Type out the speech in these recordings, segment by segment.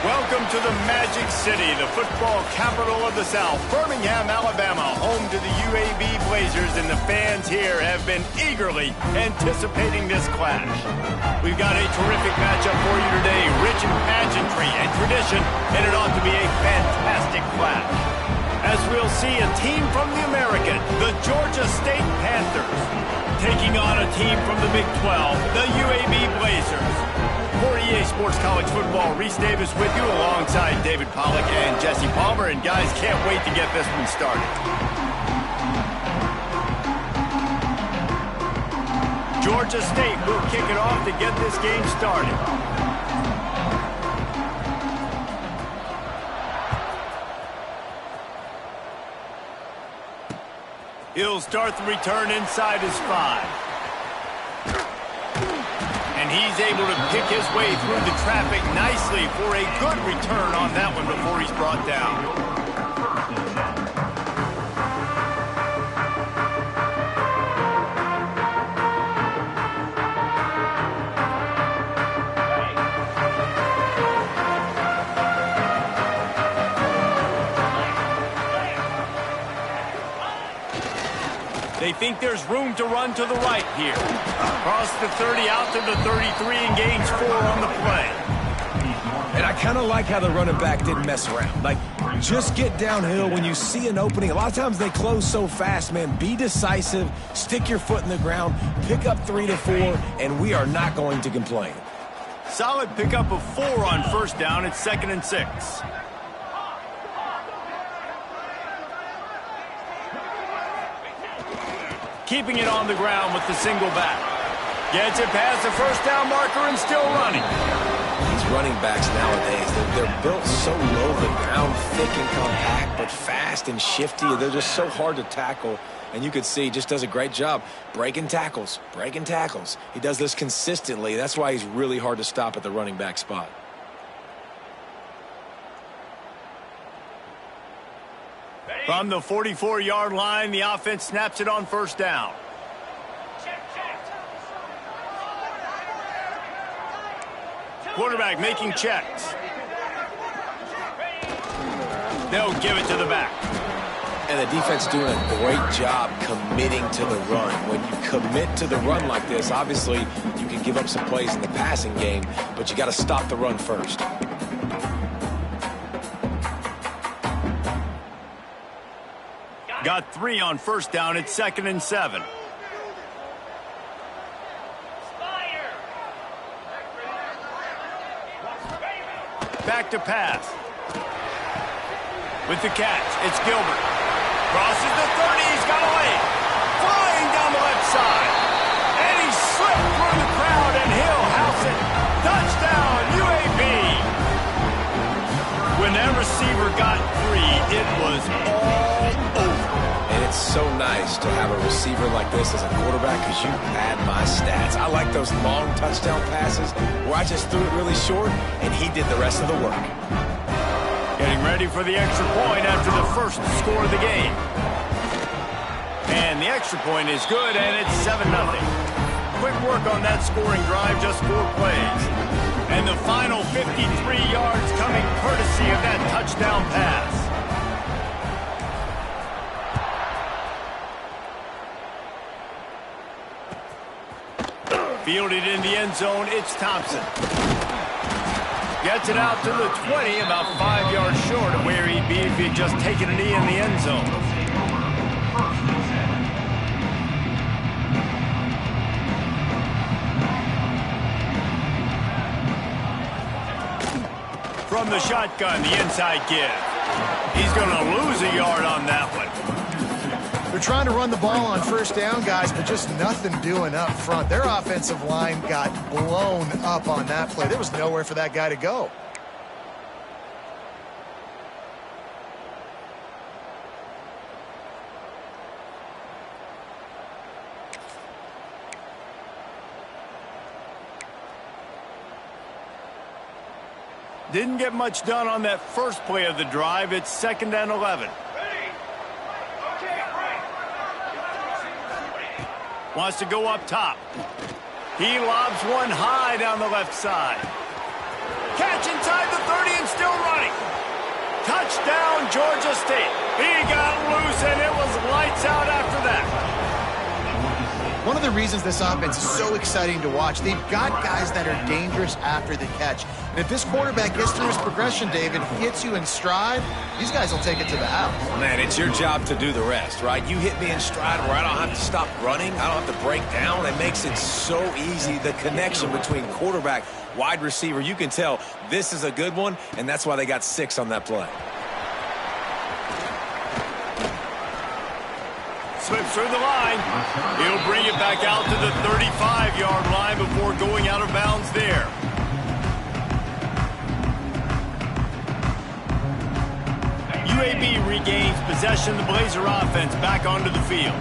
Welcome to the Magic City, the football capital of the South, Birmingham, Alabama, home to the UAB Blazers, and the fans here have been eagerly anticipating this clash. We've got a terrific matchup for you today, rich in pageantry and tradition, and it ought to be a fantastic clash. As we'll see, a team from the American, the Georgia State Panthers, taking on a team from the Big 12, the UAB Blazers. For EA Sports College Football, Reese Davis with you alongside David Pollack and Jesse Palmer. And guys, can't wait to get this one started. Georgia State will kick it off to get this game started. He'll start the return inside his 5. And he's able to pick his way through the traffic nicely for a good return on that one before he's brought down. They think there's room to run to the right here. Across the 30, out to the 33, and gains 4 on the play. And I kind of like how the running back didn't mess around. Like, just get downhill when you see an opening. A lot of times they close so fast, man. Be decisive, stick your foot in the ground, pick up 3 to 4, and we are not going to complain. Solid pickup of 4 on first down. It's 2nd and 6. Keeping it on the ground with the single back. Gets it past the first down marker and still running. These running backs nowadays, they're built so low to the ground, thick and compact, but fast and shifty. They're just so hard to tackle. And you could see, just does a great job breaking tackles, breaking tackles. He does this consistently. That's why he's really hard to stop at the running back spot. From the 44-yard line, the offense snaps it on first down. Quarterback making checks. They'll give it to the back. And the defense doing a great job committing to the run. When you commit to the run like this, obviously you can give up some plays in the passing game, but you got to stop the run first. Got 3 on first down. It's 2nd and 7. Back to pass. With the catch, it's Gilbert. Crosses the 30. He's got away. Flying down the left side. And he slipped through the crowd, and he'll house it. Touchdown, UAB. When that receiver got free, it was all over. And it's so nice to have a receiver like this as a quarterback because you pad my stats. I like those long touchdown passes where I just threw it really short and he did the rest of the work. Getting ready for the extra point after the first score of the game. And the extra point is good, and it's 7-0. Quick work on that scoring drive, just 4 plays. And the final 53 yards coming courtesy of that touchdown pass. Fielded in the end zone, it's Thompson. Gets it out to the 20, about 5 yards short of where he'd be if he'd just taken a knee in the end zone. From the shotgun, the inside give. He's going to lose a yard on that one. They're trying to run the ball on first down, guys, but just nothing doing up front. Their offensive line got blown up on that play. There was nowhere for that guy to go. Didn't get much done on that first play of the drive. It's 2nd and 11. Wants to go up top. He lobs one high down the left side. Catch inside the 30 and still running. Touchdown, Georgia State. He got loose, and it was lights out after that. One of the reasons this offense is so exciting to watch, they've got guys that are dangerous after the catch. And if this quarterback gets through his progression, David, hits you in stride, these guys will take it to the house. Man, it's your job to do the rest, right? You hit me in stride where I don't have to stop running. I don't have to break down. It makes it so easy. The connection between quarterback, wide receiver, you can tell this is a good one, and that's why they got 6 on that play. Slips through the line. He'll bring it back out to the 35-yard line before going out of bounds there. UAB regains possession of the Blazer offense back onto the field.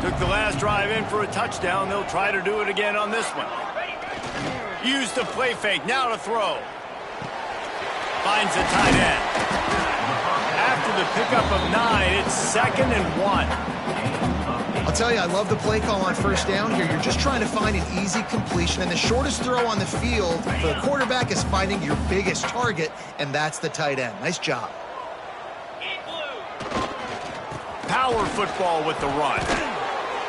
Took the last drive in for a touchdown. They'll try to do it again on this one. Used the play fake. Now to throw. Finds the tight end. After the pickup of 9, it's 2nd and 1. I'll tell you, I love the play call on first down here. You're just trying to find an easy completion, and the shortest throw on the field for the quarterback is finding your biggest target, and that's the tight end. Nice job. Power football with the run.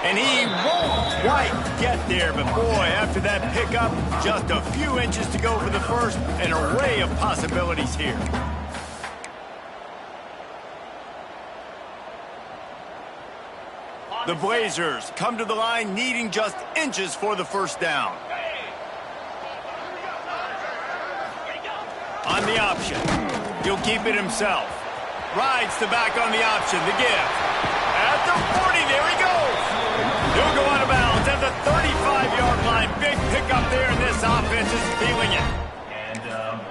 And he won't quite get there, but boy, after that pickup, just a few inches to go for the first. An array of possibilities here. The Blazers come to the line needing just inches for the first down. On the option. He'll keep it himself. Rides the back on the option. The give. At the 40, there he goes. He'll go out of bounds at the 35-yard line. Big pickup there, and this offense is feeling it.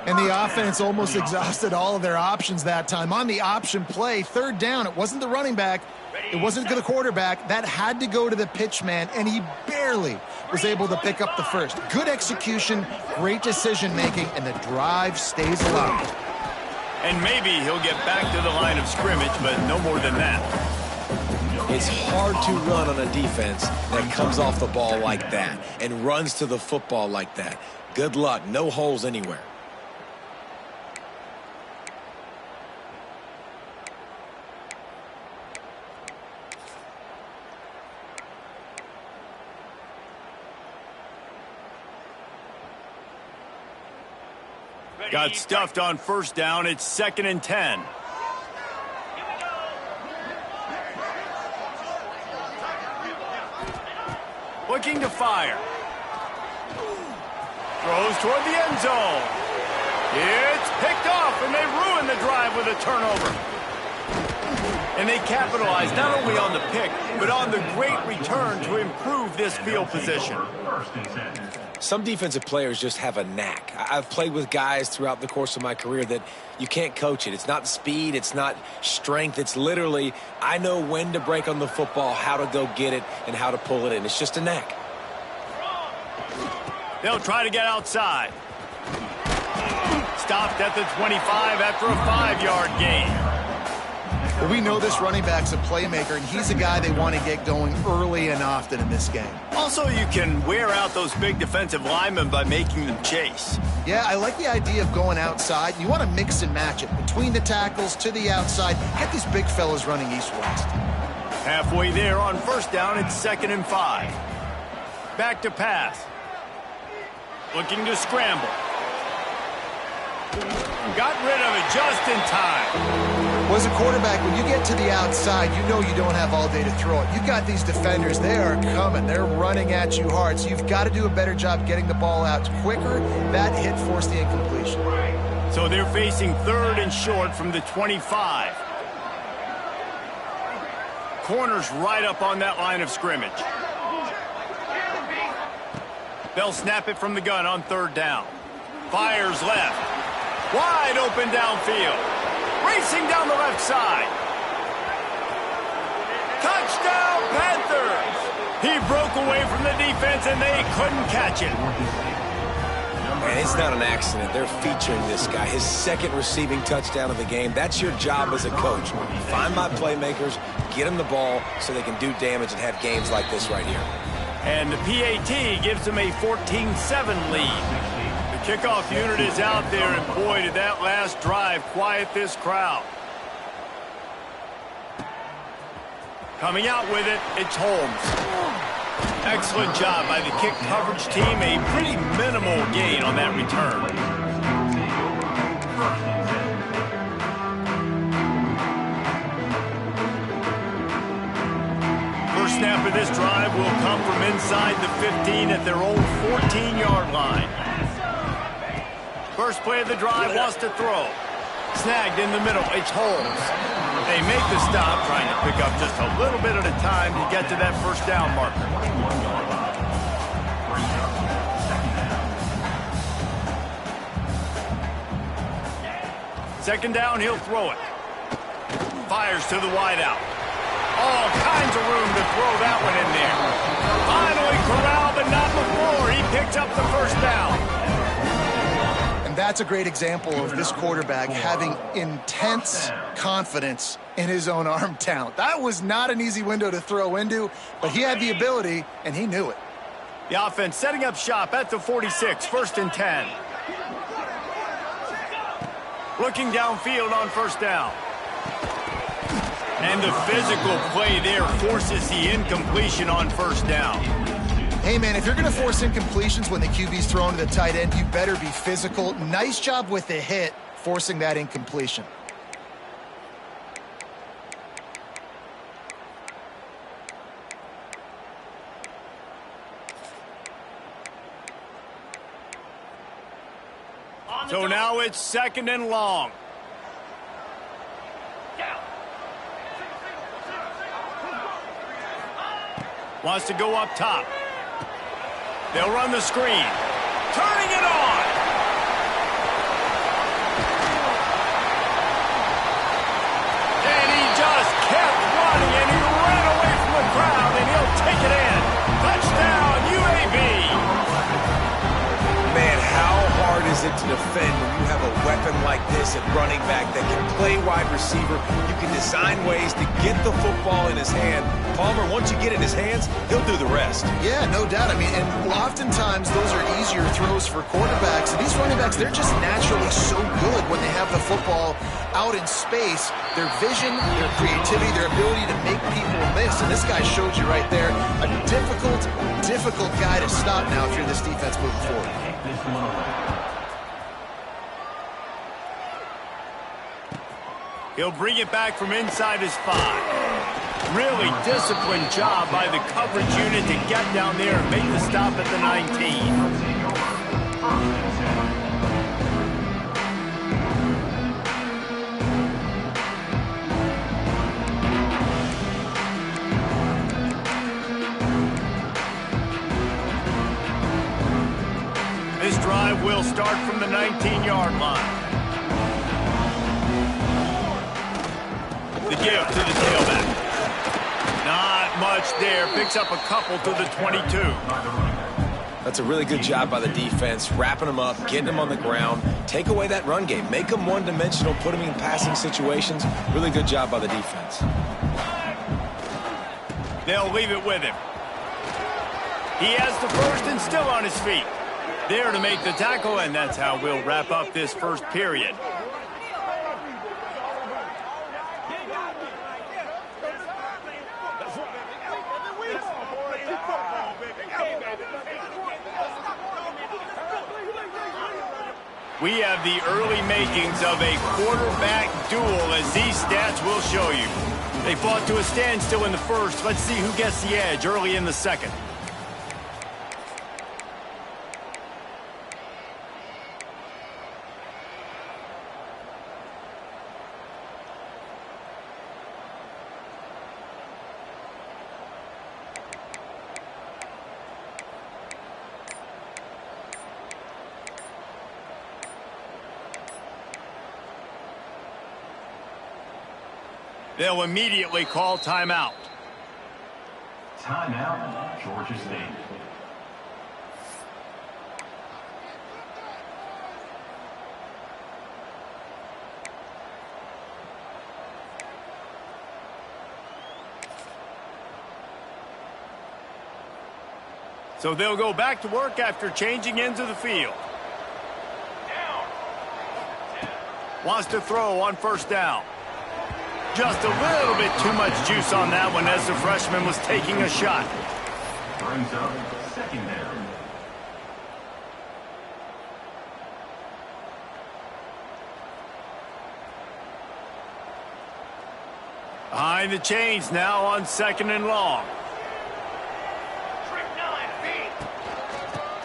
And the offense almost exhausted all of their options that time. On the option play, 3rd down, it wasn't the running back. It wasn't to the quarterback. That had to go to the pitch man, and he barely was able to pick up the first. Good execution, great decision-making, and the drive stays alive. And maybe he'll get back to the line of scrimmage, but no more than that. It's hard to run on a defense that comes off the ball like that and runs to the football like that. Good luck. No holes anywhere. Got stuffed on first down. It's 2nd and 10. Looking to fire. Throws toward the end zone. It's picked off, and they ruin the drive with a turnover. And they capitalize not only on the pick, but on the great return to improve this field position. Some defensive players just have a knack. I've played with guys throughout the course of my career that you can't coach it. It's not speed. It's not strength. It's literally, I know when to break on the football, how to go get it, and how to pull it in. It's just a knack. They'll try to get outside. Stopped at the 25 after a 5-yard gain. Well, we know this running back's a playmaker, and he's a guy they want to get going early and often in this game. Also, you can wear out those big defensive linemen by making them chase. Yeah, I like the idea of going outside. You want to mix and match it between the tackles to the outside. Get these big fellas running east-west. Halfway there on first down, it's 2nd and 5. Back to pass. Looking to scramble. Got rid of it just in time. Well, as a quarterback, when you get to the outside, you know you don't have all day to throw it. You got these defenders. They are coming. They're running at you hard. So you've got to do a better job getting the ball out quicker. That hit forced the incompletion. So they're facing 3rd and short from the 25. Corners right up on that line of scrimmage. They'll snap it from the gun on 3rd down. Fires left. Wide open downfield. Racing down the left side. Touchdown, Panthers! He broke away from the defense, and they couldn't catch it. And it's not an accident. They're featuring this guy. His 2nd receiving touchdown of the game. That's your job as a coach. Find my playmakers, get them the ball so they can do damage and have games like this right here. And the PAT gives them a 14-7 lead. The Kickoff unit is out there, and boy, did that last drive quiet this crowd. Coming out with it, it's Holmes. Excellent job by the kick coverage team. A pretty minimal gain on that return. First snap of this drive will come from inside the 15 at their own 14-yard line. First play of the drive, wants to throw. Snagged in the middle, it's Holmes. They make the stop, trying to pick up just a little bit at a time to get to that first down marker. Second down, he'll throw it. Fires to the wideout. All kinds of room to throw that one in there. Finally corralled, but not before. He picked up the first down. And that's a great example of this quarterback having intense confidence in his own arm talent. That was not an easy window to throw into, but he had the ability, and he knew it. The offense setting up shop at the 46, 1st and 10. Looking downfield on first down. And the physical play there forces the incompletion on first down. Hey, man, if you're going to force incompletions when the QB's thrown to the tight end, you better be physical. Nice job with the hit, forcing that incompletion. So now it's 2nd and long. Wants to go up top. They'll run the screen. Turning it on. And he just kept running, and he ran away from the crowd, and he'll take it in. Touchdown, UAB. Man, how hard is it to defend when you have a weapon like this at running back that can play wide receiver? You can design ways to get the football in his hand. Palmer, once you get it in his hands, he'll do the rest. Yeah, no doubt. I mean, and oftentimes those are easier throws for quarterbacks. And these running backs, they're just naturally so good when they have the football out in space. Their vision, their creativity, their ability to make people miss. And this guy showed you right there, a difficult guy to stop now if you're this defense moving forward. He'll bring it back from inside his 5. Really disciplined job by the coverage unit to get down there and make the stop at the 19. This drive will start from the 19-yard line. The give to the tailback. Not much there. Picks up a couple to the 22. That's a really good job by the defense, wrapping them up, getting them on the ground. Take away that run game. Make them one-dimensional, put them in passing situations. Really good job by the defense. They'll leave it with him. He has the first and still on his feet. There to make the tackle, and that's how we'll wrap up this first period. We have the early makings of a quarterback duel, as these stats will show you. They fought to a standstill in the first. Let's see who gets the edge early in the second. They'll immediately call timeout. Timeout, Georgia State. So they'll go back to work after changing into the field. Wants to throw on first down. Just a little bit too much juice on that one as the freshman was taking a shot. Brings up second down. Behind the chains now on 2nd and long.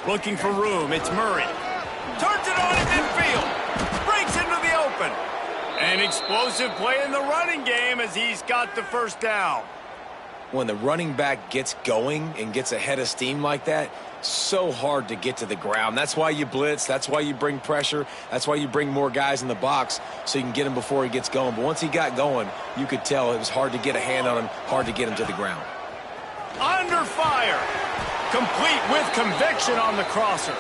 Looking for room. It's Murray. Turns it on in midfield. Breaks into the open. An explosive play in the running game as he's got the first down. When the running back gets going and gets ahead of steam like that, so hard to get to the ground. That's why you blitz. That's why you bring pressure. That's why you bring more guys in the box so you can get him before he gets going. But once he got going, you could tell it was hard to get a hand on him, hard to get him to the ground. Under fire. Complete with conviction on the crosser.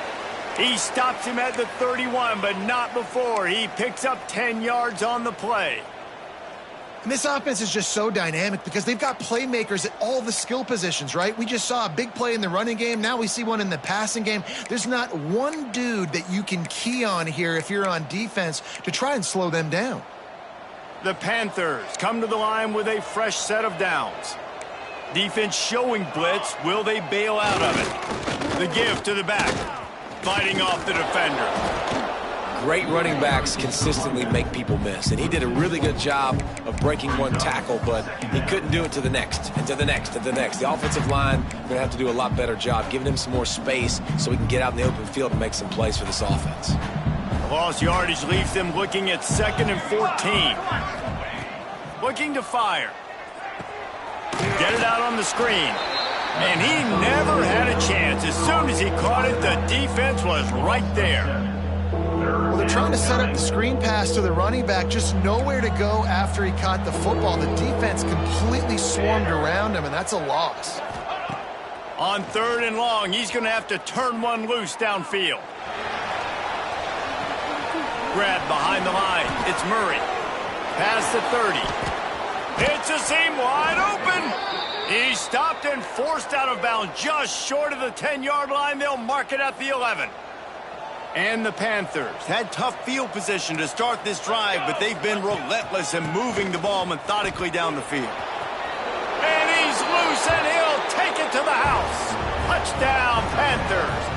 He stops him at the 31, but not before. He picks up 10 yards on the play. And this offense is just so dynamic because they've got playmakers at all the skill positions, right? We just saw a big play in the running game. Now we see one in the passing game. There's not one dude that you can key on here if you're on defense to try and slow them down. The Panthers come to the line with a fresh set of downs. Defense showing blitz. Will they bail out of it? The give to the back. Fighting off the defender. Great running backs consistently make people miss, and he did a really good job of breaking one tackle, but he couldn't do it to the next, and to the next, and to the next. The offensive line going to have to do a lot better job, giving him some more space so he can get out in the open field and make some plays for this offense. The lost yardage leaves them looking at 2nd and 14. Looking to fire. Get it out on the screen. And he never had a chance. As soon as he caught it, the defense was right there. Well, they're trying to set up the screen pass to the running back, just nowhere to go after he caught the football. The defense completely swarmed around him, and that's a loss. On 3rd and long, he's going to have to turn one loose downfield. Grab behind the line. It's Murray. Past the 30. It's a seam wide open. He's stopped and forced out of bounds just short of the 10-yard line. They'll mark it at the 11. And the Panthers had tough field position to start this drive, but they've been relentless in moving the ball methodically down the field. And he's loose, and he'll take it to the house. Touchdown, Panthers.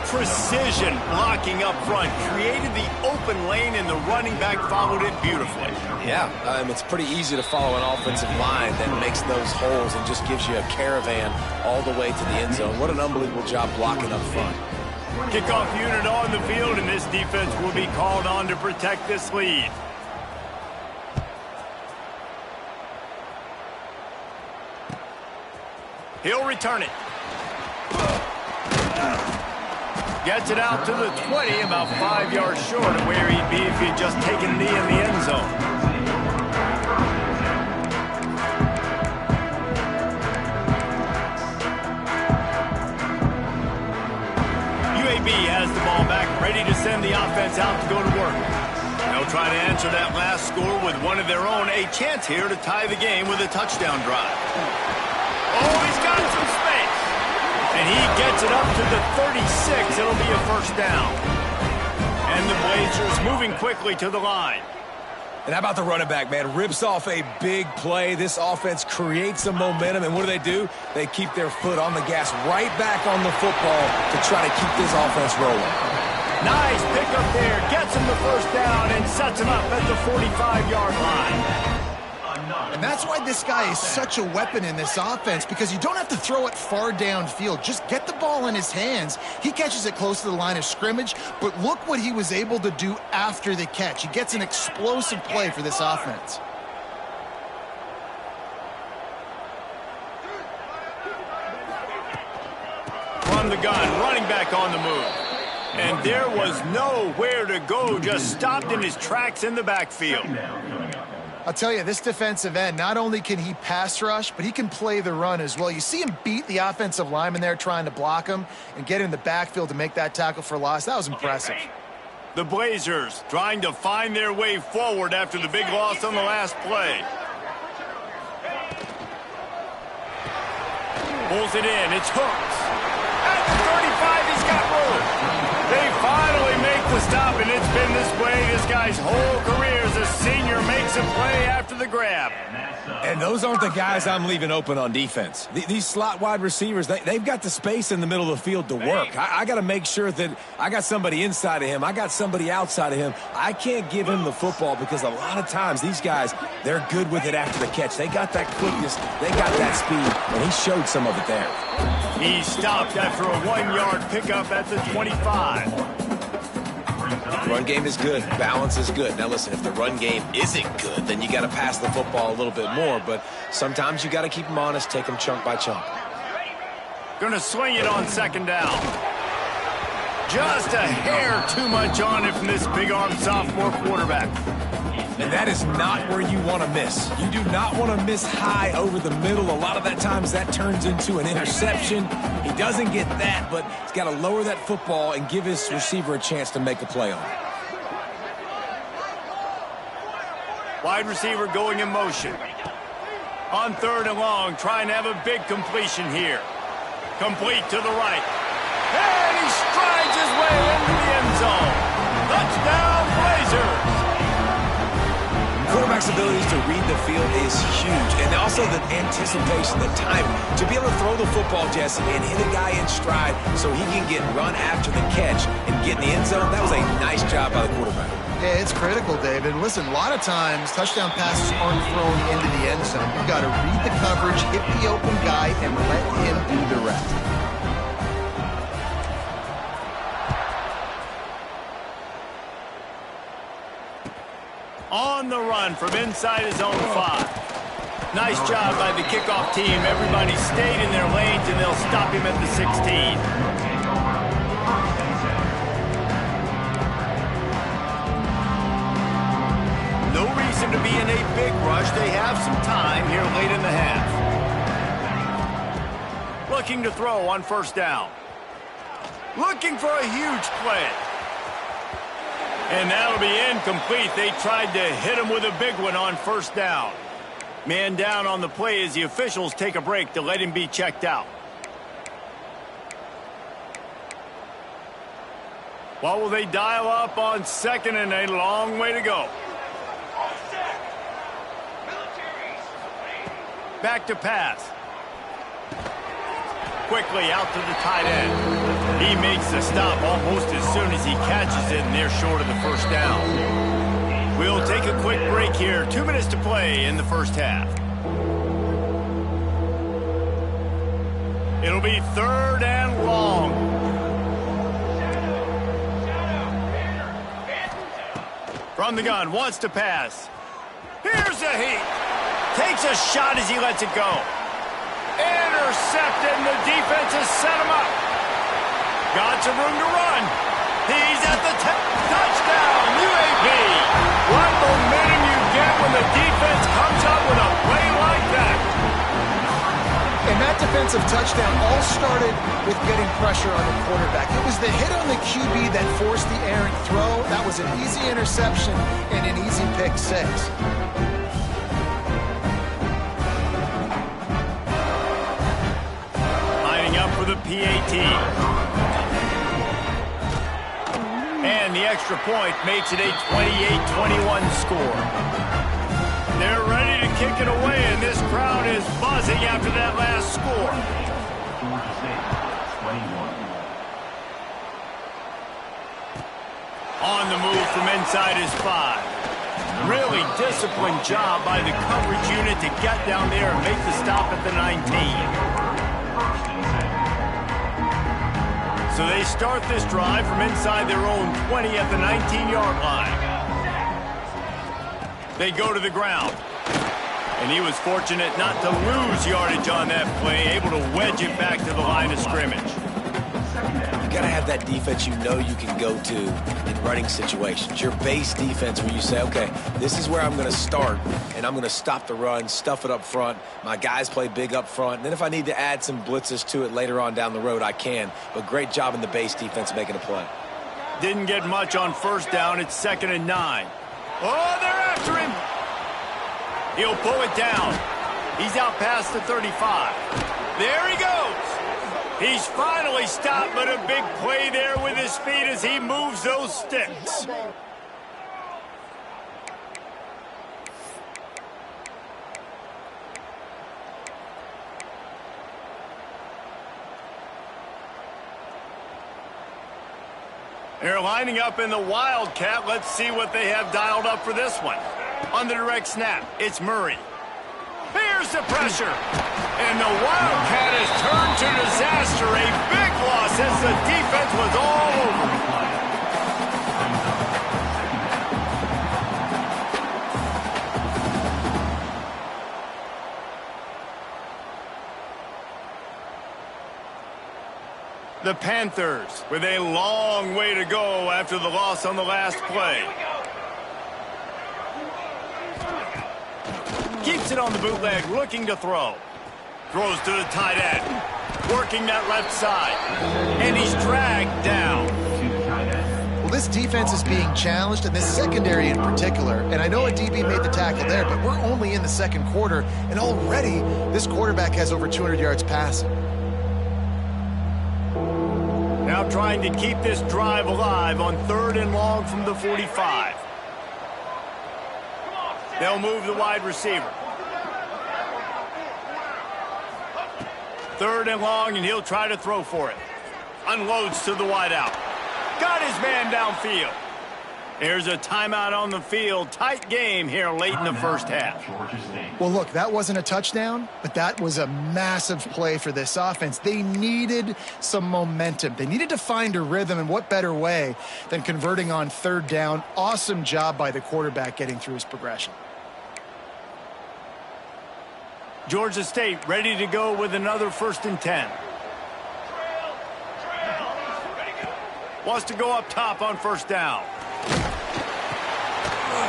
Precision blocking up front created the open lane, and the running back followed it beautifully. Yeah, it's pretty easy to follow an offensive line that makes those holes and just gives you a caravan all the way to the end zone. What an unbelievable job blocking up front. Kickoff unit on the field, and this defense will be called on to protect this lead. He'll return it. Gets it out to the 20, about 5 yards short of where he'd be if he'd just taken a knee in the end zone. UAB has the ball back, ready to send the offense out to go to work. They'll try to answer that last score with one of their own. A chance here to tie the game with a touchdown drive. Oh, he's got some space. And he gets it up to the 36. It'll be a first down. And the Blazers moving quickly to the line. And how about the running back, man? Rips off a big play. This offense creates some momentum, and what do? They keep their foot on the gas, right back on the football to try to keep this offense rolling. Nice pickup there. Gets him the first down and sets him up at the 45-yard line. And that's why this guy is such a weapon in this offense, because you don't have to throw it far downfield. Just get the ball in his hands. He catches it close to the line of scrimmage, but look what he was able to do after the catch. He gets an explosive play for this offense. From the gun, running back on the move. And there was nowhere to go, just stopped in his tracks in the backfield. I'll tell you, this defensive end, not only can he pass rush, but he can play the run as well. You see him beat the offensive lineman there trying to block him and get in the backfield to make that tackle for loss. That was impressive. The Blazers trying to find their way forward after the big loss on the last play. Pulls it in. It's Hooks. At the 35, he's got room. They finally make the stop, and it's been this way this guy's whole career as a senior. Makes a play after the grab. And those aren't the guys I'm leaving open on defense. These slot wide receivers, they've got the space in the middle of the field to work. I got to make sure that I got somebody inside of him. I got somebody outside of him. I can't give him the football because a lot of times these guys, they're good with it after the catch. They got that quickness. They got that speed, and he showed some of it there. He stopped after a 1-yard pickup at the 25. Run game is good. Balance is good. Now, listen, if the run game isn't good, then you got to pass the football a little bit more. But sometimes you got to keep them honest, take them chunk by chunk. Going to swing it on second down. Just a hair too much on it from this big-arm sophomore quarterback. And that is not where you want to miss. You do not want to miss high over the middle. A lot of that times that turns into an interception. He doesn't get that, but he's got to lower that football and give his receiver a chance to make a play on it. Wide receiver going in motion. On third and long, trying to have a big completion here. Complete to the right. And he strides his way into the end zone. Touchdown, Blazers! Quarterback's abilities to read the field is huge, and also the anticipation, the time to be able to throw the football, Jesse, and hit a guy in stride so he can get run after the catch and get in the end zone. That was a nice job by the quarterback. Yeah, it's critical, David. Listen, a lot of times touchdown passes aren't thrown into the end zone. You've got to read the coverage, hit the open guy, and let him do the rest. On the run from inside his own 5. Nice job by the kickoff team. Everybody stayed in their lanes, and they'll stop him at the 16. No reason to be in a big rush. They have some time here late in the half. Looking to throw on first down. Looking for a huge play. And that'll be incomplete. They tried to hit him with a big one on first down. Man down on the play as the officials take a break to let him be checked out. What will they dial up on second and a long way to go? Back to pass. Quickly out to the tight end. He makes the stop almost as soon as he catches it, and they're short of the first down. We'll take a quick break here. 2 minutes to play in the first half. It'll be third and long. From the gun, wants to pass. Here's a heat. Takes a shot as he lets it go. Intercepted, and the defense has set him up. Got some room to run. He's at the touchdown, UAB. What momentum you get when the defense comes up with a play like that. And that defensive touchdown all started with getting pressure on the quarterback. It was the hit on the QB that forced the errant throw. That was an easy interception and an easy pick 6. Lining up for the PAT. And the extra point makes it a 28-21 score. They're ready to kick it away, and this crowd is buzzing after that last score. On the move from inside his 5. Really disciplined job by the coverage unit to get down there and make the stop at the 19. So they start this drive from inside their own 20 at the 19-yard line. They go to the ground. And he was fortunate not to lose yardage on that play, able to wedge it back to the line of scrimmage. You got to have that defense you know you can go to in running situations. Your base defense where you say, okay, this is where I'm going to start, and I'm going to stop the run, stuff it up front. My guys play big up front. And then if I need to add some blitzes to it later on down the road, I can. But great job in the base defense making a play. Didn't get much on first down. It's 2nd and 9. Oh, they're after him. He'll pull it down. He's out past the 35. There he goes. He's finally stopped, but a big play there with his feet as he moves those sticks. They're lining up in the Wildcat. Let's see what they have dialed up for this one. On the direct snap, it's Murray. Here's the pressure. And the Wildcat has turned to disaster. A big loss as the defense was all over it. The Panthers with a long way to go after the loss on the last play. Keeps it on the bootleg, looking to throw. Throws to the tight end. Working that left side. And he's dragged down. Well, this defense is being challenged, and this secondary in particular. And I know a DB made the tackle there, but we're only in the second quarter, and already this quarterback has over 200 yards passing. Now trying to keep this drive alive on 3rd and long from the 45. They'll move the wide receiver. 3rd and long, and he'll try to throw for it. Unloads to the wideout. Got his man downfield. There's a timeout on the field. Tight game here late in the first half. Well, look, that wasn't a touchdown, but that was a massive play for this offense. They needed some momentum. They needed to find a rhythm, and what better way than converting on 3rd down. Awesome job by the quarterback getting through his progression. Georgia State ready to go with another 1st and 10. Wants to go up top on 1st down.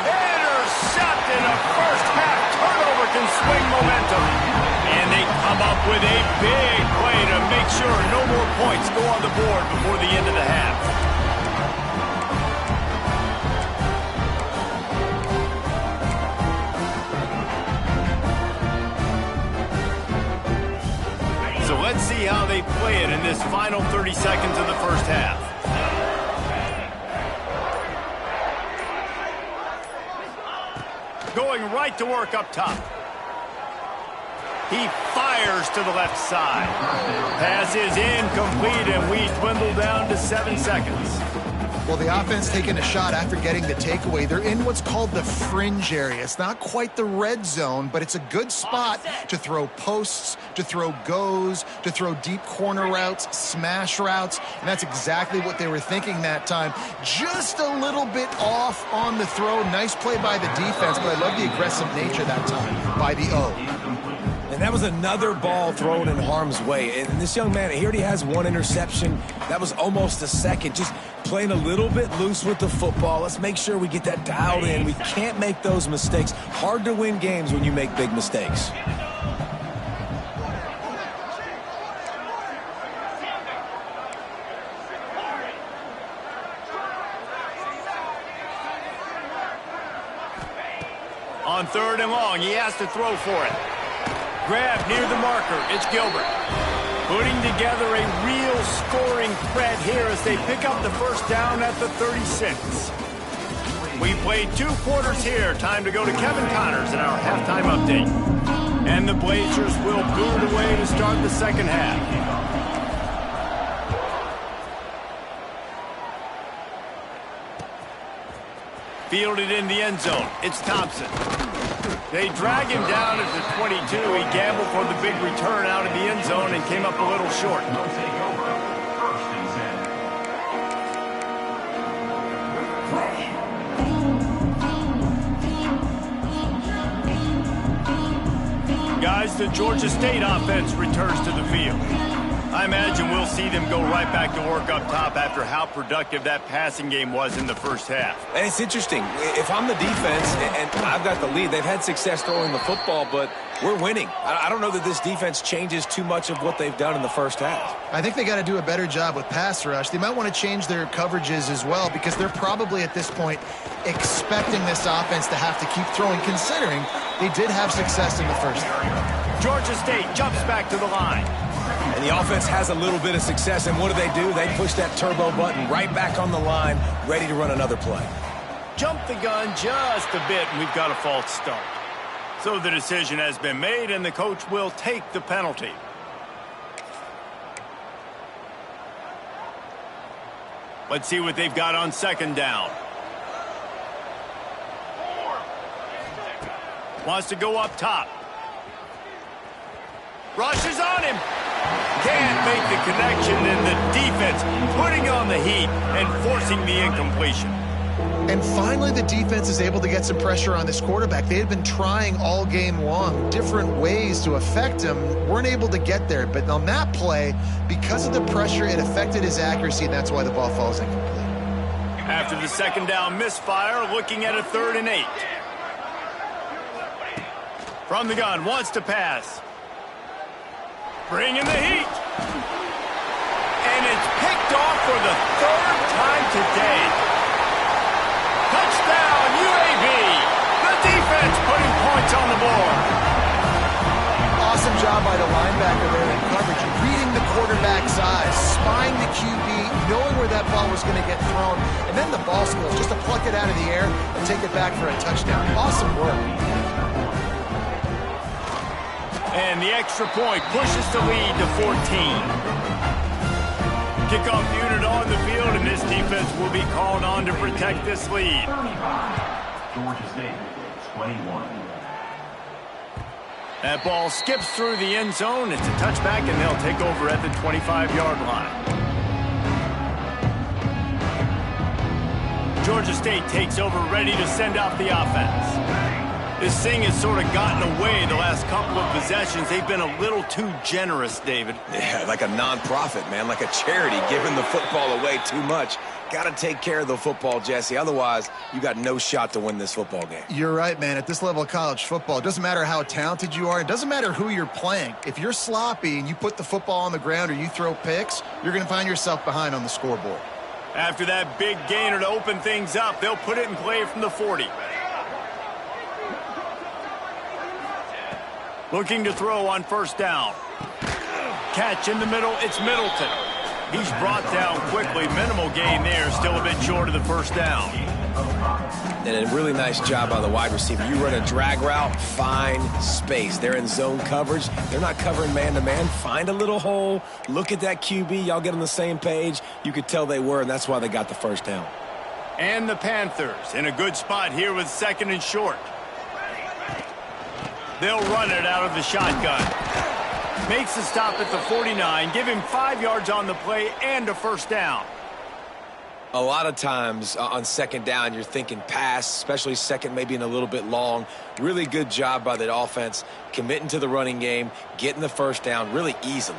Intercepted. A first half turnover can swing momentum. And they come up with a big play to make sure no more points go on the board before the end of the half. So let's see how they play it in this final 30 seconds of the first half. Going right to work up top. He fires to the left side. Pass is incomplete, and we dwindle down to 7 seconds. Well, the offense taking a shot after getting the takeaway. They're in what's called the fringe area. It's not quite the red zone, but it's a good spot to throw posts, to throw goes, to throw deep corner routes, smash routes, and that's exactly what they were thinking that time. Just a little bit off on the throw. Nice play by the defense, but I love the aggressive nature that time by the O. And that was another ball thrown in harm's way. And this young man, he already has 1 interception. That was almost a second. Just playing a little bit loose with the football. Let's make sure we get that dialed in. We can't make those mistakes. Hard to win games when you make big mistakes. On 3rd and long, he has to throw for it. Grab near the marker. It's Gilbert. Putting together a real scoring threat here as they pick up the 1st down at the 36. We played 2 quarters here. Time to go to Kevin Connors in our halftime update. And the Blazers will boot away to start the second half. Fielded in the end zone. It's Thompson. They drag him down at the 22. He gambled for the big return out of the end zone and came up a little short. Guys, the Georgia State offense returns to the field. I imagine we'll see them go right back to work up top after how productive that passing game was in the first half. And it's interesting. If I'm the defense and I've got the lead, they've had success throwing the football, but we're winning. I don't know that this defense changes too much of what they've done in the first half. I think they got to do a better job with pass rush. They might want to change their coverages as well because they're probably at this point expecting this offense to have to keep throwing, considering they did have success in the first half. Georgia State jumps back to the line. And the offense has a little bit of success, and what do? They push that turbo button right back on the line, ready to run another play. Jump the gun just a bit, and we've got a false start. So the decision has been made, and the coach will take the penalty. Let's see what they've got on second down. Wants to go up top. Rushes on him. Can't make the connection, and the defense putting on the heat and forcing the incompletion. And finally, the defense is able to get some pressure on this quarterback. They had been trying all game long different ways to affect him. Weren't able to get there. But on that play, because of the pressure, it affected his accuracy, and that's why the ball falls incomplete. After the second down misfire, looking at a 3rd and 8. From the gun, wants to pass. Bringing the heat. And it's picked off for the 3rd time today. Touchdown, UAB. The defense putting points on the board. Awesome job by the linebacker there in coverage, reading the quarterback's eyes, spying the QB, knowing where that ball was going to get thrown, and then the ball skills just to pluck it out of the air and take it back for a touchdown. Awesome work. And the extra point pushes the lead to 14. Kickoff unit on the field, and this defense will be called on to protect this lead. 35, Georgia State, 21. That ball skips through the end zone. It's a touchback, and they'll take over at the 25-yard line. Georgia State takes over, ready to send out the offense. This thing has sort of gotten away the last couple of possessions. They've been a little too generous, David. Yeah, like a non-profit, man, like a charity, giving the football away too much. Got to take care of the football, Jesse. Otherwise, you got no shot to win this football game. You're right, man. At this level of college football, it doesn't matter how talented you are. It doesn't matter who you're playing. If you're sloppy and you put the football on the ground or you throw picks, you're going to find yourself behind on the scoreboard. After that big gainer to open things up, they'll put it in play from the 40. Looking to throw on first down. Catch in the middle, it's Middleton. He's brought down quickly. Minimal gain there, still a bit short of the first down. And a really nice job by the wide receiver. You run a drag route, find space. They're in zone coverage. They're not covering man-to-man. Find a little hole. Look at that QB. Y'all get on the same page. You could tell they were, and that's why they got the first down. And the Panthers in a good spot here with 2nd and short. They'll run it out of the shotgun. Makes the stop at the 49. Give him 5 yards on the play and a first down. A lot of times on 2nd down, you're thinking pass, especially 2nd, maybe in a little bit long. Really good job by the offense, committing to the running game, getting the first down really easily.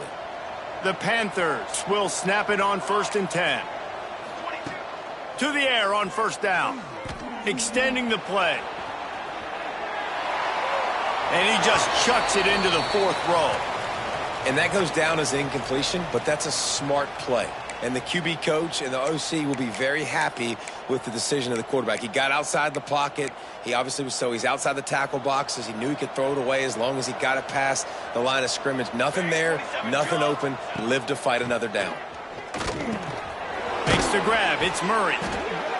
The Panthers will snap it on 1st and 10. To the air on first down. Extending the play. And he just chucks it into the 4th row. And that goes down as incompletion, but that's a smart play. And the QB coach and the OC will be very happy with the decision of the quarterback. He got outside the pocket. He obviously he's outside the tackle boxes. He knew he could throw it away as long as he got it past the line of scrimmage. Nothing there, nothing open. Lived to fight another down. Makes the grab. It's Murray.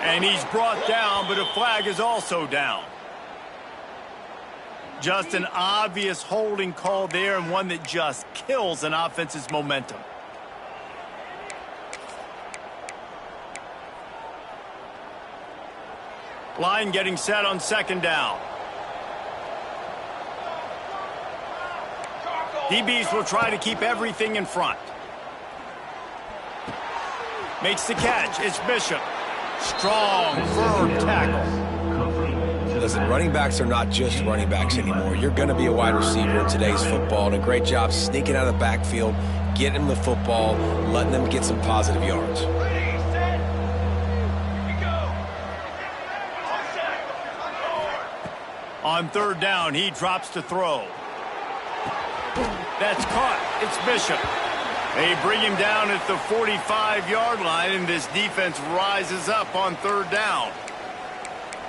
And he's brought down, but a flag is also down. Just an obvious holding call there, and one that just kills an offense's momentum. Line getting set on 2nd down. DBs will try to keep everything in front. Makes the catch. It's Bishop. Strong, firm tackle. Listen, running backs are not just running backs anymore. You're going to be a wide receiver in today's football, and a great job sneaking out of the backfield, getting them the football, letting them get some positive yards. On 3rd down, he drops to throw. That's caught. It's Bishop. They bring him down at the 45-yard line, and this defense rises up on 3rd down.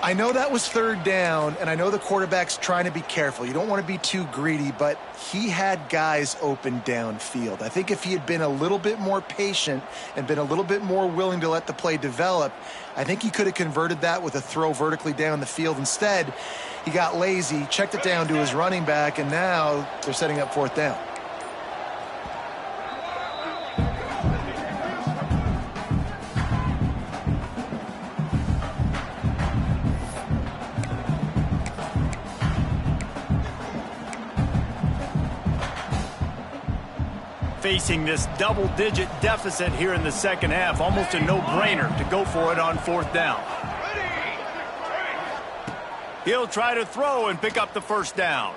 I know that was third down, and I know the quarterback's trying to be careful. You don't want to be too greedy, but he had guys open downfield. I think if he had been a little bit more patient and been a little bit more willing to let the play develop, I think he could have converted that with a throw vertically down the field. Instead, he got lazy, checked it down to his running back, and now they're setting up fourth down. Facing this double-digit deficit here in the second half, almost a no-brainer to go for it on fourth down. He'll try to throw and pick up the first down.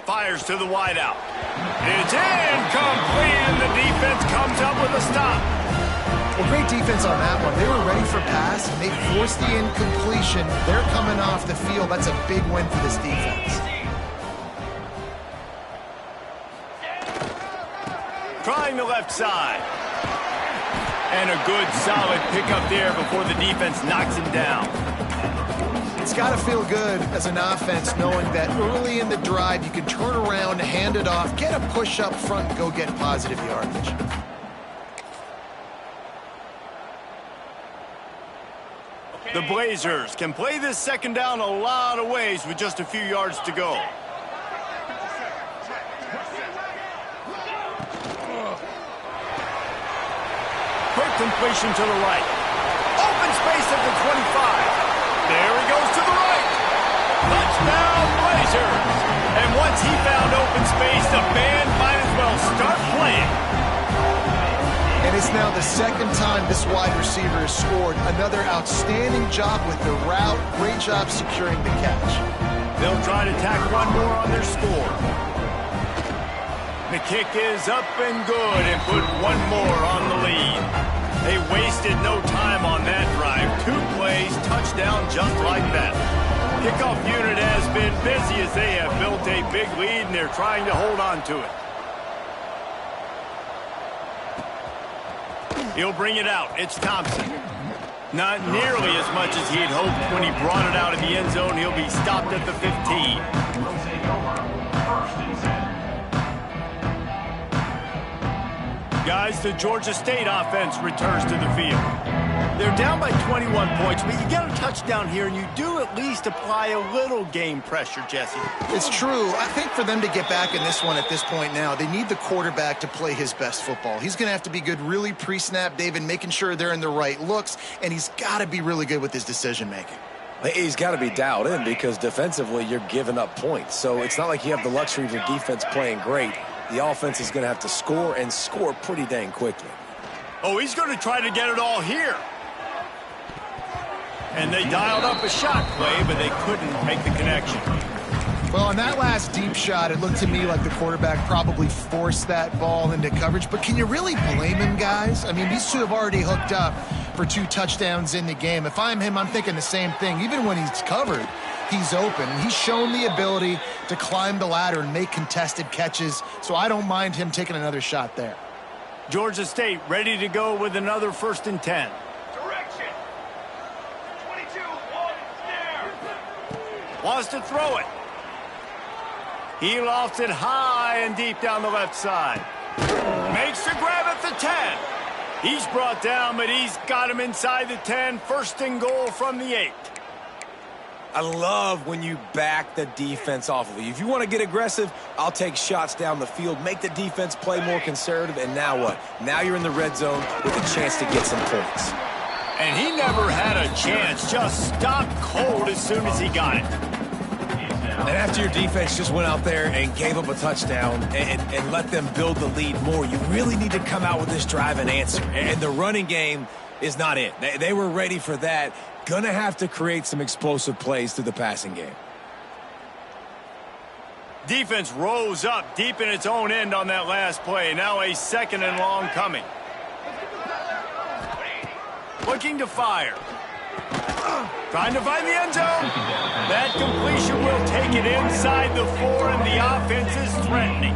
Fires to the wideout. It's incomplete, and the defense comes up with a stop. Well, great defense on that one. They were ready for pass, and they forced the incompletion. They're coming off the field. That's a big win for this defense. Trying the left side. And a good, solid pickup there before the defense knocks him down. It's got to feel good as an offense knowing that early in the drive you can turn around, hand it off, get a push up front, and go get positive yardage. The Blazers can play this second down a lot of ways with just a few yards to go. Quick completion to the right. Open space at the 25. There he goes to the right. Touchdown, Blazers. And once he found open space, the band might as well start playing. And it's now the second time this wide receiver has scored. Another outstanding job with the route. Great job securing the catch. They'll try to tack one more on their score. The kick is up and good and put one more on the lead. They wasted no time on that drive. 2 plays, touchdown just like that. Kickoff unit has been busy as they have built a big lead and they're trying to hold on to it. He'll bring it out. It's Thompson. Not nearly as much as he had hoped when he brought it out of the end zone. He'll be stopped at the 15. Will take over. First and 10. Guys, the Georgia State offense returns to the field. They're down by 21 points, but you get a touchdown here, and you do at least apply a little game pressure, Jesse. It's true. I think for them to get back in this one at this point now, they need the quarterback to play his best football. He's going to have to be good really pre-snap, David, making sure they're in the right looks, and he's got to be really good with his decision-making. He's got to be dialed in because defensively you're giving up points. So it's not like you have the luxury of your defense playing great. The offense is going to have to score and score pretty dang quickly. Oh, he's going to try to get it all here. And they dialed up a shot play, but they couldn't make the connection. Well, on that last deep shot, it looked to me like the quarterback probably forced that ball into coverage. But can you really blame him, guys? I mean, these two have already hooked up for 2 touchdowns in the game. If I'm him, I'm thinking the same thing. Even when he's covered, he's open. He's shown the ability to climb the ladder and make contested catches, so I don't mind him taking another shot there. Georgia State ready to go with another 1st and 10. Direction. 22, one, there. Wants to throw it. He lofts it high and deep down the left side. Makes the grab at the 10. He's brought down, but he's got him inside the 10. 1st and goal from the 8. I love when you back the defense off of you. If you want to get aggressive, I'll take shots down the field, make the defense play more conservative, and now what? Now you're in the red zone with a chance to get some points. And he never had a chance, just stopped cold as soon as he got it. And after your defense just went out there and gave up a touchdown and let them build the lead more, you really need to come out with this drive and answer. And the running game is not it. They were ready for that. Gonna have to create some explosive plays through the passing game. Defense rose up deep in its own end on that last play. Now a 2nd and long coming. Looking to fire. Trying to find the end zone. That completion will take it inside the 4, and the offense is threatening.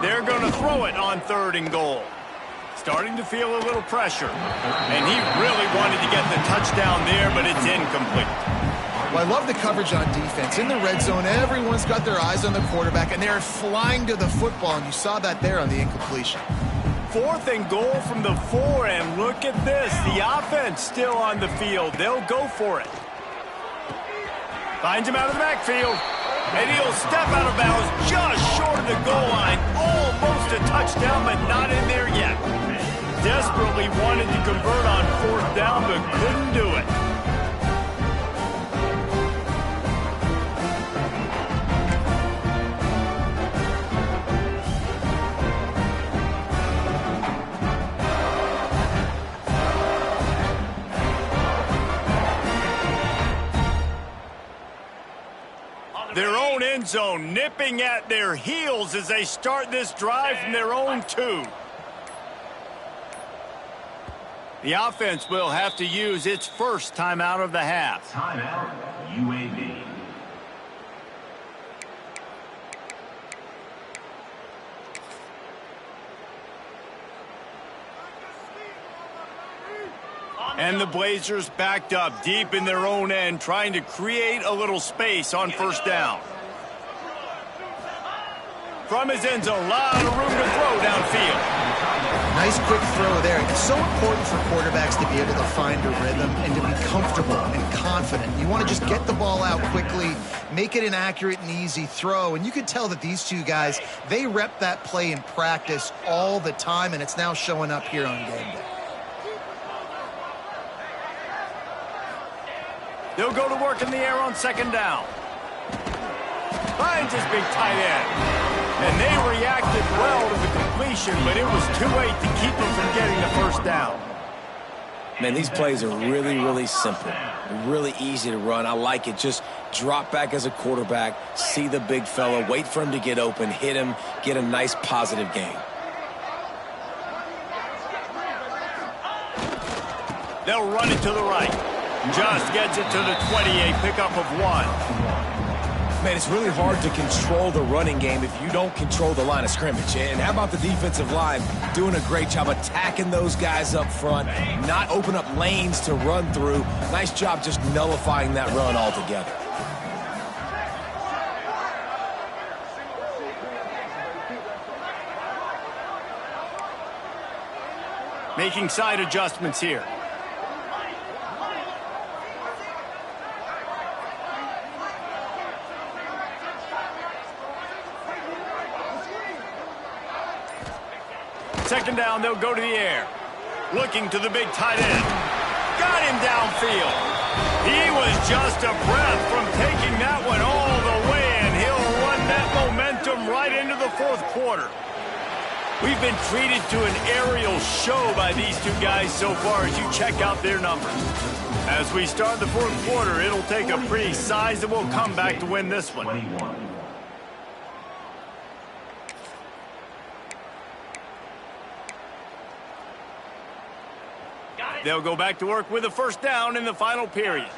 They're going to throw it on 3rd and goal. starting to feel a little pressure. And he really wanted to get the touchdown there, but it's incomplete. Well, I love the coverage on defense. In the red zone, everyone's got their eyes on the quarterback, and they're flying to the football, and you saw that there on the incompletion. 4th and goal from the 4, and look at this. The offense still on the field. They'll go for it. Finds him out of the backfield, and he'll step out of bounds just short of the goal line. Almost a touchdown, but not in there yet. Desperately wanted to convert on 4th down, but couldn't do it. Their own end zone nipping at their heels as they start this drive from their own 2. The offense will have to use its first timeout of the half. Timeout, UAB. And the Blazers backed up deep in their own end, trying to create a little space on 1st down. From his end zone, a lot of room to throw downfield. Nice quick throw there. It's so important for quarterbacks to be able to find a rhythm and to be comfortable and confident. You want to just get the ball out quickly, make it an accurate and easy throw. And you can tell that these two guys, they rep that play in practice all the time, and it's now showing up here on game day. They'll go to work in the air on 2nd down. Finds his big tight end. And they reacted well to the completion, but it was too late to keep them from getting the 1st down. Man, these plays are really, really simple. Really easy to run. I like it. Just drop back as a quarterback, see the big fella, wait for him to get open, hit him, get a nice positive gain. They'll run it to the right. Just gets it to the 28, pickup of 1. Man, it's really hard to control the running game if you don't control the line of scrimmage. And how about the defensive line doing a great job attacking those guys up front, not open up lanes to run through. Nice job just nullifying that run altogether. Making side adjustments here. Second down, they'll go to the air. Looking to the big tight end. Got him downfield. He was just a breath from taking that one all the way, and he'll run that momentum right into the 4th quarter. We've been treated to an aerial show by these two guys so far as you check out their numbers. As we start the 4th quarter, it'll take a pretty sizable comeback to win this one. 21. They'll go back to work with a 1st down in the final period.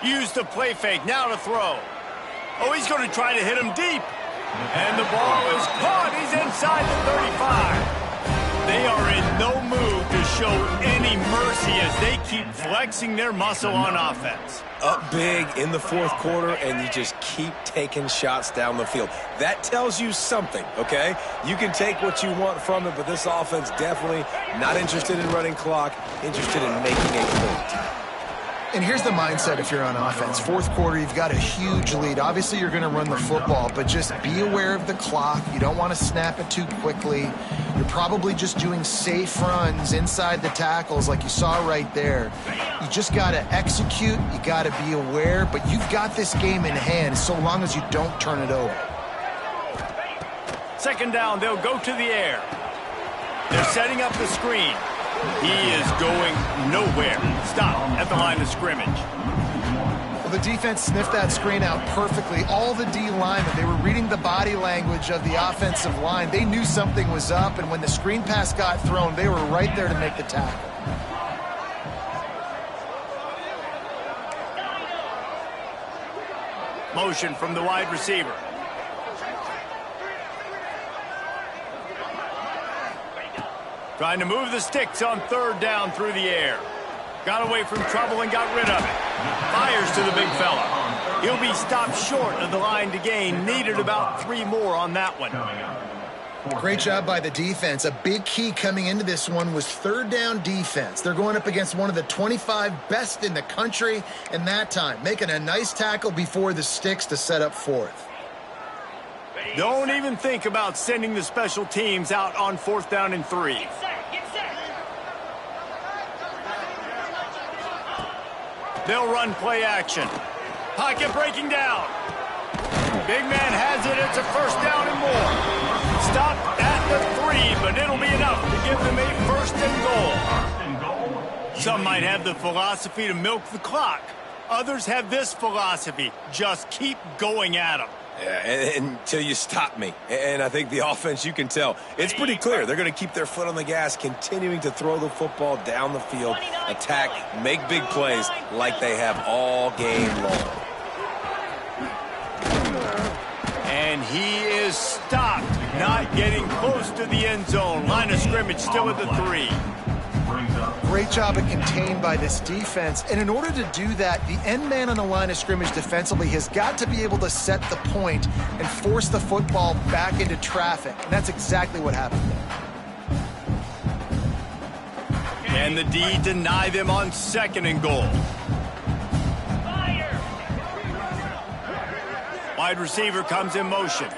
Use the play fake, now to throw. Oh, he's going to try to hit him deep. And the ball is caught. He's inside the 35. They are in no mood to show any mercy as they keep flexing their muscle on offense. Up big in the 4th quarter, and you just keep taking shots down the field. That tells you something, okay? You can take what you want from it, but this offense definitely not interested in running clock, interested in making a point. And here's the mindset if you're on offense. 4th quarter, you've got a huge lead. Obviously, you're going to run the football, but just be aware of the clock. You don't want to snap it too quickly. You're probably just doing safe runs inside the tackles like you saw right there. You just got to execute. You got to be aware, but you've got this game in hand so long as you don't turn it over. Second down, they'll go to the air. They're setting up the screen. He is going nowhere. Stop at the line of scrimmage. Well, the defense sniffed that screen out perfectly. All the D linemen, they were reading the body language of the offensive line. They knew something was up, and when the screen pass got thrown, they were right there to make the tackle. Motion from the wide receiver. Trying to move the sticks on third down through the air. Got away from trouble and got rid of it. Fires to the big fella. He'll be stopped short of the line to gain. Needed about 3 more on that one. Great job by the defense. A big key coming into this one was third down defense. They're going up against one of the 25 best in the country, and that time making a nice tackle before the sticks to set up fourth. Don't even think about sending the special teams out on 4th down and 3. Get set. They'll run play action. Pocket breaking down. Big man has it. It's a 1st down and more. Stop at the 3, but it'll be enough to give them a 1st and goal. Some might have the philosophy to milk the clock. Others have this philosophy. Just keep going at them. Yeah, until you stop me. And I think the offense, you can tell, it's pretty clear. They're going to keep their foot on the gas, continuing to throw the football down the field, attack, make big plays like they have all game long. And he is stopped, not getting close to the end zone. Line of scrimmage still at the 3. Great job of contained by this defense. And in order to do that, the end man on the line of scrimmage defensively has got to be able to set the point and force the football back into traffic. And that's exactly what happened there. And the D deny them on 2nd and goal. Wide receiver comes in motion.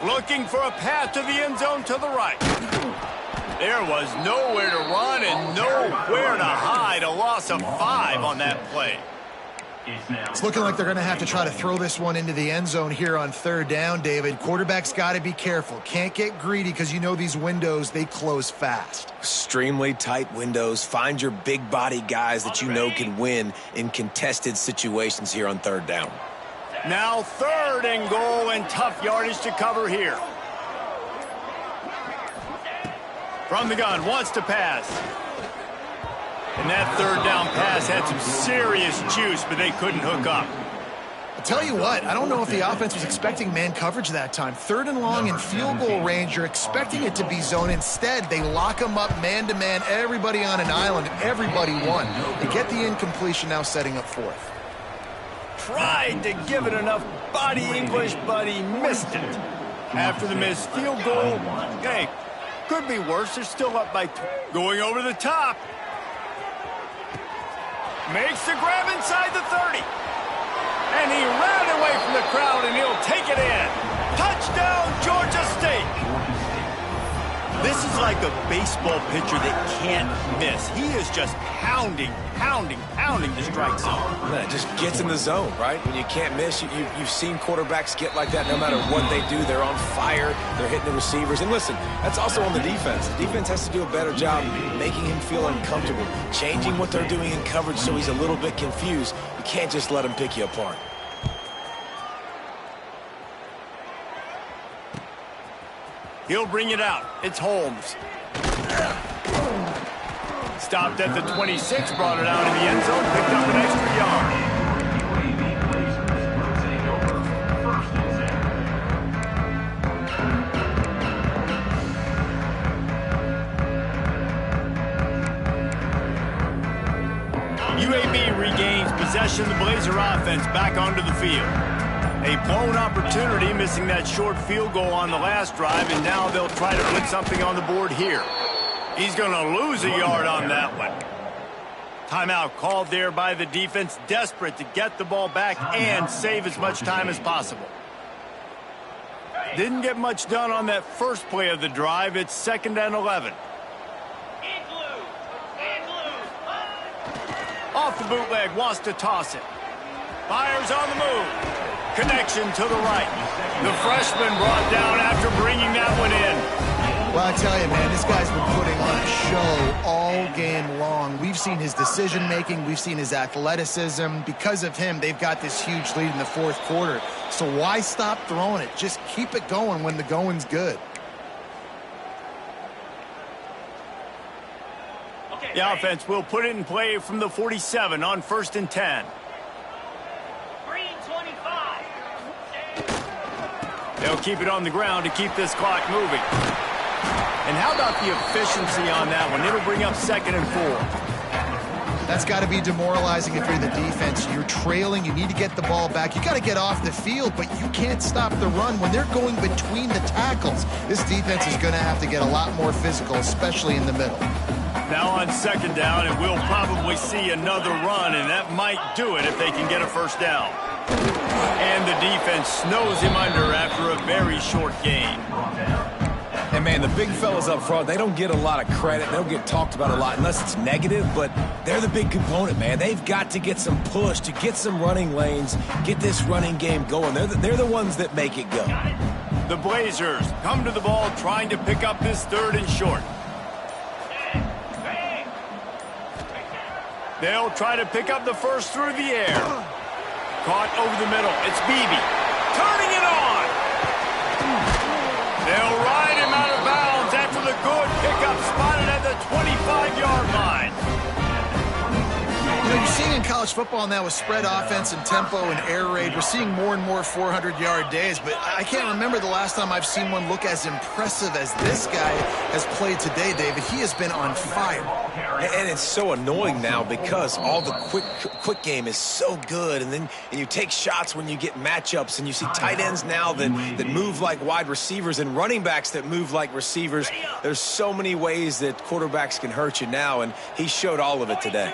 Looking for a path to the end zone to the right. There was nowhere to run and nowhere to hide. A loss of 5 on that play. It's looking like they're going to have to try to throw this one into the end zone here on 3rd down, David. Quarterback's got to be careful. Can't get greedy because you know these windows, they close fast. Extremely tight windows. Find your big body guys that you know can win in contested situations here on 3rd down. Now 3rd and goal and tough yardage to cover here. From the gun, wants to pass. And that 3rd down pass had some serious juice, but they couldn't hook up. I'll tell you what, I don't know if the offense was expecting man coverage that time. 3rd and long in field goal range, you're expecting it to be zone. Instead, they lock them up man-to-man, everybody on an island, everybody won. They get the incompletion, now setting up 4th. Tried to give it enough body English, but he missed it. After the missed field goal, hey, could be worse. They're still up by 2. Going over the top. Makes the grab inside the 30. And he ran away from the crowd, and he'll take it in. Touchdown, Georgia State. This is like a baseball pitcher that can't miss. He is just pounding the strike zone. Yeah, it just gets in the zone, right? When you can't miss, you've seen quarterbacks get like that no matter what they do. They're on fire. They're hitting the receivers. And listen, that's also on the defense. The defense has to do a better job making him feel uncomfortable, changing what they're doing in coverage so he's a little bit confused. You can't just let him pick you apart. He'll bring it out. It's Holmes. Stopped at the 26, brought it out in the end zone, picked up an extra yard. UAB regains possession of the Blazer offense back onto the field. A blown opportunity, missing that short field goal on the last drive, and now they'll try to put something on the board here. He's going to lose a yard on that one. Timeout called there by the defense, desperate to get the ball back and save as much time as possible. Didn't get much done on that first play of the drive. It's 2nd and 11. Off the bootleg, wants to toss it. Fires on the move. Connection to the right. The freshman brought down after bringing that one in. Well, I tell you, man, this guy's been putting on a show all game long. We've seen his decision-making. We've seen his athleticism. Because of him, they've got this huge lead in the 4th quarter. So why stop throwing it? Just keep it going when the going's good. The offense will put it in play from the 47 on 1st and 10. They'll keep it on the ground to keep this clock moving. And how about the efficiency on that one? It'll bring up 2nd and 4. That's got to be demoralizing if you're the defense. You're trailing. You need to get the ball back. You got to get off the field, but you can't stop the run when they're going between the tackles. This defense is going to have to get a lot more physical, especially in the middle. Now on 2nd down, and we'll probably see another run, and that might do it if they can get a 1st down. And the defense snows him under after a very short gain. And, man, the big fellas up front, they don't get a lot of credit. They don't get talked about a lot unless it's negative, but they're the big component, man. They've got to get some push, to get some running lanes, get this running game going. They're the ones that make it go. The Blazers come to the ball trying to pick up this 3rd and short. They'll try to pick up the 1st through the air. Caught over the middle. It's Beebe. Turning it on. They'll ride him out of bounds after the good pickup, spotted at the 25-yard line. You know, you're seeing in college football now with spread offense and tempo and air raid, we're seeing more and more 400-yard days, but I can't remember the last time I've seen one look as impressive as this guy has played today, David. He has been on fire. And it's so annoying now because all the quick game is so good, and you take shots when you get matchups, and you see tight ends now that move like wide receivers and running backs that move like receivers. There's so many ways that quarterbacks can hurt you now, and he showed all of it today.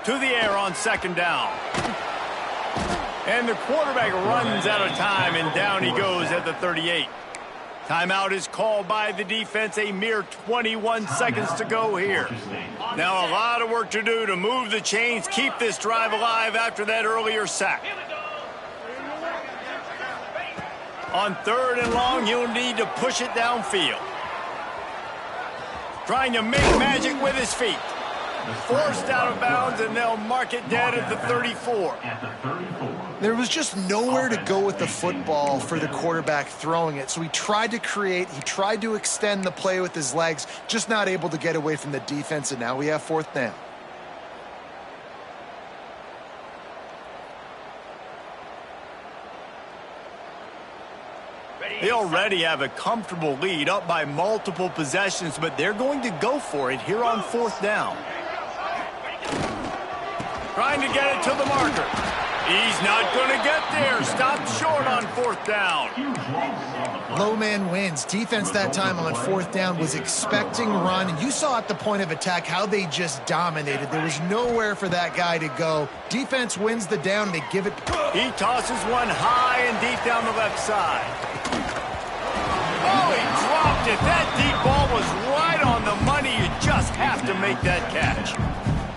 To the air on 2nd down. And the quarterback runs out of time, and down he goes at the 38. Timeout is called by the defense. A mere 21 seconds to go here. Now a lot of work to do to move the chains, keep this drive alive after that earlier sack. On 3rd and long, he'll need to push it downfield. Trying to make magic with his feet. Forced out of bounds, and they'll mark it dead at the 34. There was just nowhere to go with the football for the quarterback throwing it. So he tried to create, he tried to extend the play with his legs, just not able to get away from the defense, and now we have 4th down. They already have a comfortable lead, up by multiple possessions, but they're going to go for it here on 4th down. Trying to get it to the marker. He's not going to get there. Stopped short on 4th down. Low man wins. Defense that time on 4th down was expecting run. And you saw at the point of attack how they just dominated. There was nowhere for that guy to go. Defense wins the down. They give it. He tosses one high and deep down the left side. Oh, he dropped it. That deep ball was right on the money. You just have to make that catch.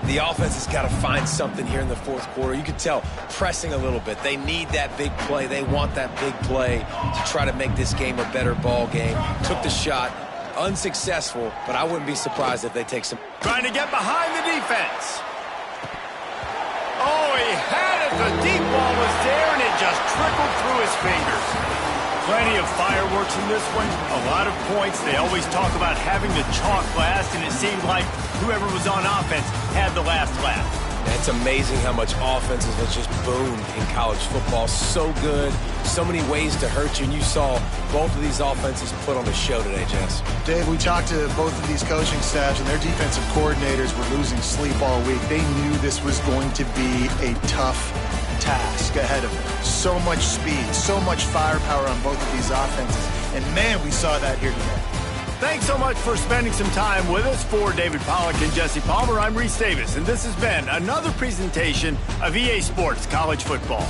The offense has got to find something here in the 4th quarter. You can tell pressing a little bit. They need that big play. They want that big play to try to make this game a better ball game. Took the shot. Unsuccessful, but I wouldn't be surprised if they take some. Trying to get behind the defense. Oh, he had it. The deep ball was there, and it just trickled through his fingers. Plenty of fireworks in this one. A lot of points. They always talk about having the chalk last, and it seemed like whoever was on offense had the last laugh. It's amazing how much offenses has just boomed in college football. So good. So many ways to hurt you, and you saw both of these offenses put on a show today, Jess. Dave, we talked to both of these coaching staffs, and their defensive coordinators were losing sleep all week. They knew this was going to be a tough task ahead of them. So much speed, so much firepower on both of these offenses. And, man, we saw that here today. Thanks so much for spending some time with us. For David Pollack and Jesse Palmer, I'm Reese Davis, and this has been another presentation of EA Sports College Football.